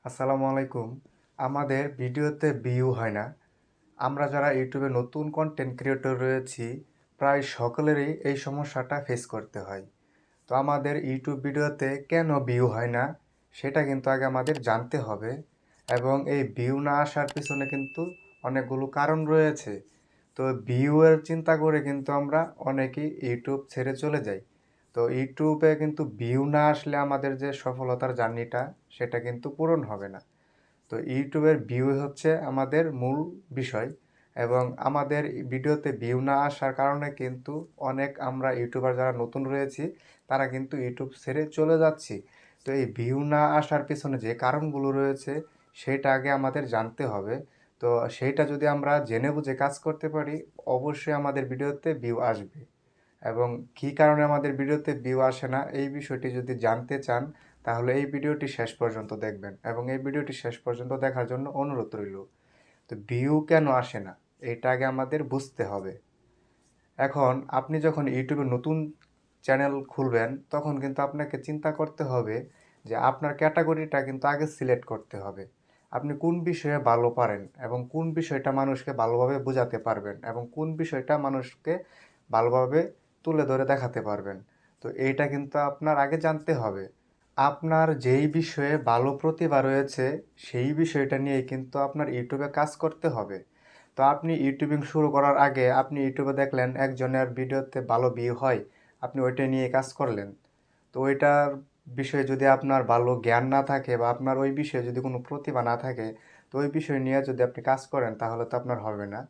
আসসালামু আলাইকুম। আমাদের ভিডিওতে ভিউ হয় না। আমরা যারা ইউটিউবে নতুন কন্টেন্ট ক্রিয়েটর রয়েছি, প্রায় সকলেরই এই সমস্যাটা ফেস করতে হয়। তো আমাদের ইউটিউব ভিডিওতে কেন ভিউ হয় না, সেটা কিন্তু আগে আমাদের জানতে হবে এবং এই ভিউ না আসার পিছনে কিন্তু অনেকগুলো কারণ রয়েছে। তো ভিউ এর চিন্তা করে কিন্তু আমরা অনেকেই ইউটিউব ছেড়ে চলে যাই। তো ইউটিউবে কিন্তু ভিউ না আসলে আমাদের যে সফলতার জার্নিটা সেটা কিন্তু পূরণ হবে না। তো ইউটিউবের ভিউ হচ্ছে আমাদের মূল বিষয় এবং আমাদের ভিডিওতে ভিউ না আসার কারণে কিন্তু অনেক আমরা ইউটিউবার যারা নতুন রয়েছি তারা কিন্তু ইউটিউব ছেড়ে চলে যাচ্ছি। তো এই ভিউ না আসার পিছনে যে কারণগুলো রয়েছে সেটা আগে আমাদের জানতে হবে। তো সেইটা যদি আমরা জেনে বুঝে কাজ করতে পারি, অবশ্যই আমাদের ভিডিওতে ভিউ আসবে। এবং কী কারণে আমাদের ভিডিওতে ভিউ আসে না এই বিষয়টি যদি জানতে চান, তাহলে এই ভিডিওটি শেষ পর্যন্ত দেখবেন এবং এই ভিডিওটি শেষ পর্যন্ত দেখার জন্য অনুরোধ রইল। তো ভিউ কেন আসে না, এটা আগে আমাদের বুঝতে হবে। এখন আপনি যখন ইউটিউবে নতুন চ্যানেল খুলবেন তখন কিন্তু আপনাকে চিন্তা করতে হবে যে আপনার ক্যাটাগরিটা কিন্তু আগে সিলেক্ট করতে হবে। আপনি কোন বিষয়ে ভালো পারেন এবং কোন বিষয়টা মানুষকে ভালোভাবে বোঝাতে পারবেন এবং কোন বিষয়টা মানুষকে ভালোভাবে তুলে ধরে দেখাতে পারবেন। তো এইটা কিন্তু আপনার আগে জানতে হবে। আপনার যেই বিষয়ে ভালো প্রতিভা রয়েছে সেই বিষয়টা নিয়েই কিন্তু আপনার ইউটিউবে কাজ করতে হবে। তো আপনি ইউটিউবিং শুরু করার আগে আপনি ইউটিউবে দেখলেন একজনের ভিডিওতে ভালো ভিউ হয়, আপনি ওইটা নিয়ে কাজ করলেন। তো ওইটার বিষয়ে যদি আপনার ভালো জ্ঞান না থাকে বা আপনার ওই বিষয়ে যদি কোনো প্রতিভা না থাকে, তো ওই বিষয় নিয়ে যদি আপনি কাজ করেন তাহলে তো আপনার হবে না।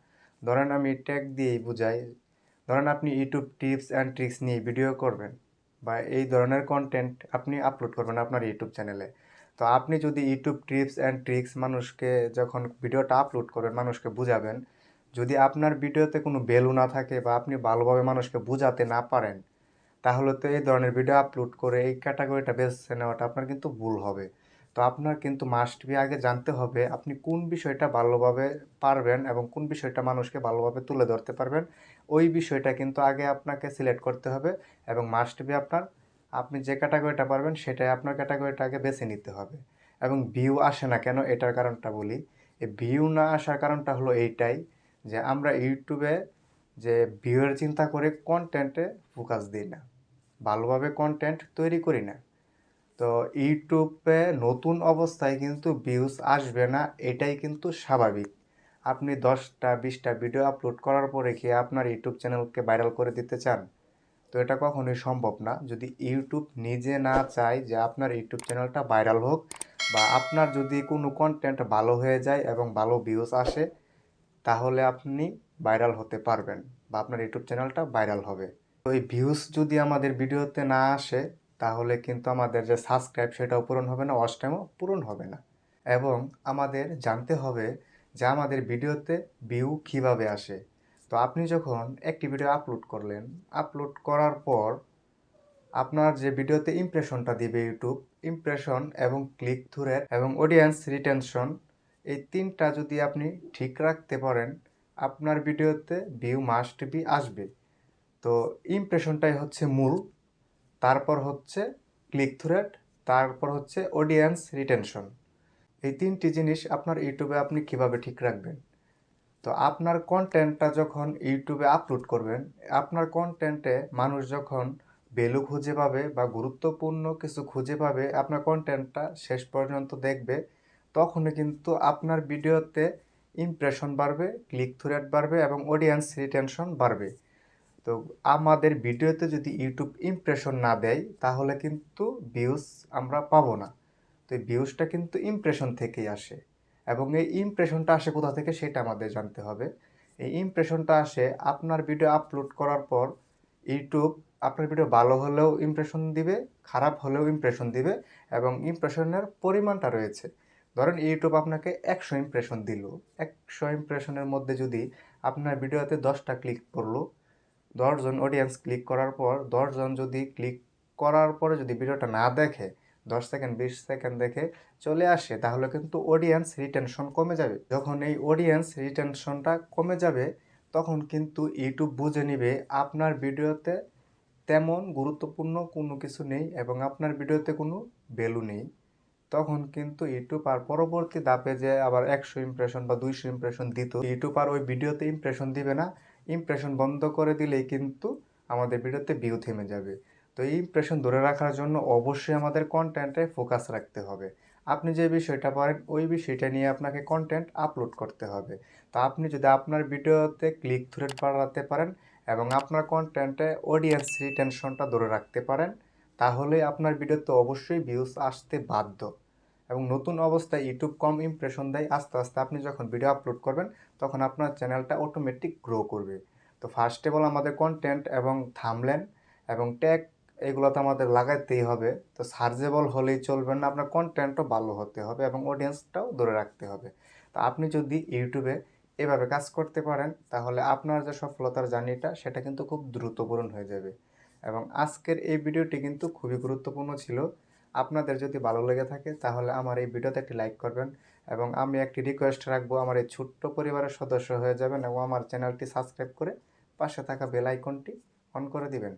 ধরেন আমি ট্যাগ দিয়েই বুঝাই। ধরেন আপনি ইউটিউব টিপস অ্যান্ড ট্রিক্স নিয়ে ভিডিও করবেন বা এই ধরনের কন্টেন্ট আপনি আপলোড করবেন আপনার ইউটিউব চ্যানেলে। তো আপনি যদি ইউটিউব টিপস অ্যান্ড ট্রিক্স মানুষকে যখন ভিডিওটা আপলোড করবেন, মানুষকে বুঝাবেন, যদি আপনার ভিডিওতে কোনো ভ্যালু না থাকে বা আপনি ভালোভাবে মানুষকে বুঝাতে না পারেন, তাহলে তো এই ধরনের ভিডিও আপলোড করে এই ক্যাটাগরিটা বেছে নেওয়াটা আপনার কিন্তু ভুল হবে। তো আপনার কিন্তু মাস্ট বি আগে জানতে হবে আপনি কোন বিষয়টা ভালোভাবে পারবেন এবং কোন বিষয়টা মানুষকে ভালোভাবে তুলে ধরতে পারবেন। ওই বিষয়টা কিন্তু আগে আপনাকে সিলেক্ট করতে হবে এবং মাস্ট বি আপনি যে ক্যাটাগরিটা পারবেন সেটাই আপনার ক্যাটাগরিটা আগে বেছে নিতে হবে। এবং ভিউ আসে না কেন, এটার কারণটা বলি। এই ভিউ না আসার কারণটা হলো এইটাই যে আমরা ইউটিউবে যে ভিউয়ের চিন্তা করে কন্টেন্টে ফোকাস দিই না, ভালোভাবে কন্টেন্ট তৈরি করি না। তো ইউটিউবে নতুন অবস্থায় কিন্তু ভিউজ আসবে না, এটাই কিন্তু স্বাভাবিক। আপনি 10টা 20টা ভিডিও আপলোড করার পরে কি আপনার ইউটিউব চ্যানেলকে ভাইরাল করে দিতে চান? তো এটা কখনোই সম্ভব না যদি ইউটিউব নিজে না চায় যে আপনার ইউটিউব চ্যানেলটা ভাইরাল হোক বা আপনার যদি কোনো কন্টেন্ট ভালো হয়ে যায় এবং ভালো ভিউজ আসে, তাহলে আপনি ভাইরাল হতে পারবেন বা আপনার ইউটিউব চ্যানেলটা ভাইরাল হবে। তো এই ভিউজ যদি আমাদের ভিডিওতে না আসে, তাহলে কিন্তু আমাদের যে সাবস্ক্রাইব সেটাও পূরণ হবে না, ওয়াচ টাইমও পূরণ হবে না। এবং আমাদের জানতে হবে যে আমাদের ভিডিওতে ভিউ কিভাবে আসে। তো আপনি যখন একটি ভিডিও আপলোড করলেন, আপলোড করার পর আপনার যে ভিডিওতে ইমপ্রেশনটা দিবে ইউটিউব, ইমপ্রেশন এবং ক্লিক থ্রু রেট এবং অডিয়েন্স রিটেনশন, এই তিনটা যদি আপনি ঠিক রাখতে পারেন, আপনার ভিডিওতে ভিউ মাস্ট বি আসবে। তো ইমপ্রেশনটাই হচ্ছে মূল, তারপর হচ্ছে ক্লিক থ্রু রেট, তারপর হচ্ছে অডিয়েন্স রিটেনশন। এই তিনটি জিনিস আপনার ইউটিউবে আপনি কিভাবে ঠিক রাখবেন। তো আপনার কন্টেন্টটা যখন ইউটিউবে আপলোড করবেন, আপনার কন্টেন্টে মানুষ যখন ভ্যালু খুঁজে পাবে বা গুরুত্বপূর্ণ কিছু খুঁজে পাবে, আপনার কন্টেন্টটা শেষ পর্যন্ত দেখবে, তখনই কিন্তু আপনার ভিডিওতে ইমপ্রেশন বাড়বে, ক্লিক থ্রু রেট বাড়বে এবং অডিয়েন্স রিটেনশন বাড়বে। তো আমাদের ভিডিওতে যদি ইউটিউব ইমপ্রেশন না দেয় তাহলে কিন্তু ভিউজ আমরা পাবো না। তো এই ভিউজটা কিন্তু ইমপ্রেশন থেকেই আসে এবং এই ইমপ্রেশনটা আসে কোথা থেকে সেটা আমাদের জানতে হবে। এই ইমপ্রেশনটা আসে আপনার ভিডিও আপলোড করার পর ইউটিউব আপনার ভিডিও ভালো হলেও ইমপ্রেশন দিবে, খারাপ হলেও ইমপ্রেশন দিবে এবং ইমপ্রেশনের পরিমাণটা রয়েছে। ধরেন ইউটিউব আপনাকে 100 ইমপ্রেশন দিল, 100 ইমপ্রেশনের মধ্যে যদি আপনার ভিডিওতে 10টা ক্লিক করলো, 10জন অডিয়েন্স ক্লিক করার পর 10জন যদি ক্লিক করার পরে যদি ভিডিওটা না দেখে, 10 সেকেন্ড 20 সেকেন্ড দেখে চলে আসে, তাহলে কিন্তু অডিয়েন্স রিটেনশন কমে যাবে। যখন এই অডিয়েন্স রিটেনশনটা কমে যাবে তখন কিন্তু ইউটিউব বুঝে নিবে আপনার ভিডিওতে তেমন গুরুত্বপূর্ণ কোনো কিছু নেই এবং আপনার ভিডিওতে কোনো ভ্যালু নেই। তখন কিন্তু ইউটিউব আর পরবর্তী ধাপে যে আবার 100 ইমপ্রেশন বা 200 ইমপ্রেশন দিত, ইউটিউব আর ওই ভিডিওতে ইমপ্রেশন দিবে না। ইমপ্রেশন বন্ধ করে দিলেই কিন্তু আমাদের ভিডিওতে ভিউ থেমে যাবে। তো এই ইমপ্রেশন ধরে রাখার জন্য অবশ্যই আমাদের কন্টেন্টে ফোকাস রাখতে হবে। আপনি যে বিষয়টা পারেন ওই বিষয়টা নিয়ে আপনাকে কন্টেন্ট আপলোড করতে হবে। তো আপনি যদি আপনার ভিডিওতে ক্লিক থ্রু রেট বাড়াতে পারেন এবং আপনার কন্টেন্টে অডিয়েন্স রিটেনশনটা ধরে রাখতে পারেন, তাহলে আপনার ভিডিওতে অবশ্যই ভিউজ আসতে বাধ্য। এবং নতুন অবস্থায় ইউটিউব কম ইমপ্রেশন দেয়, আস্তে আস্তে আপনি যখন ভিডিও আপলোড করবেন তখন আপনার চ্যানেলটা অটোমেটিক গ্রো করবে। তো ফার্স্ট অফ অল আমাদের কন্টেন্ট এবং থাম্বনেল এবং ট্যাগ এগুলো তো আমাদের লাগাইতেই হবে। তো সার্চেবল হলেই চলবে না, আপনার কন্টেন্টও ভালো হতে হবে এবং অডিয়েন্সটাও ধরে রাখতে হবে। তো আপনি যদি ইউটিউবে এভাবে কাজ করতে পারেন তাহলে আপনার যে সফলতার জার্নিটা সেটা কিন্তু খুব দ্রুত পূরণ হয়ে যাবে। এবং আজকের এই ভিডিওটি কিন্তু খুবই গুরুত্বপূর্ণ ছিল। আপনাদের যদি ভালো লেগে থাকে তাহলে আমার এই ভিডিওতে একটি লাইক করবেন এবং আমি একটি রিকোয়েস্ট রাখবো, আমার এই ছোট্ট পরিবারের সদস্য হয়ে যাবেন এবং আমার চ্যানেলটি সাবস্ক্রাইব করে পাশে থাকা বেল আইকনটি অন করে দিবেন।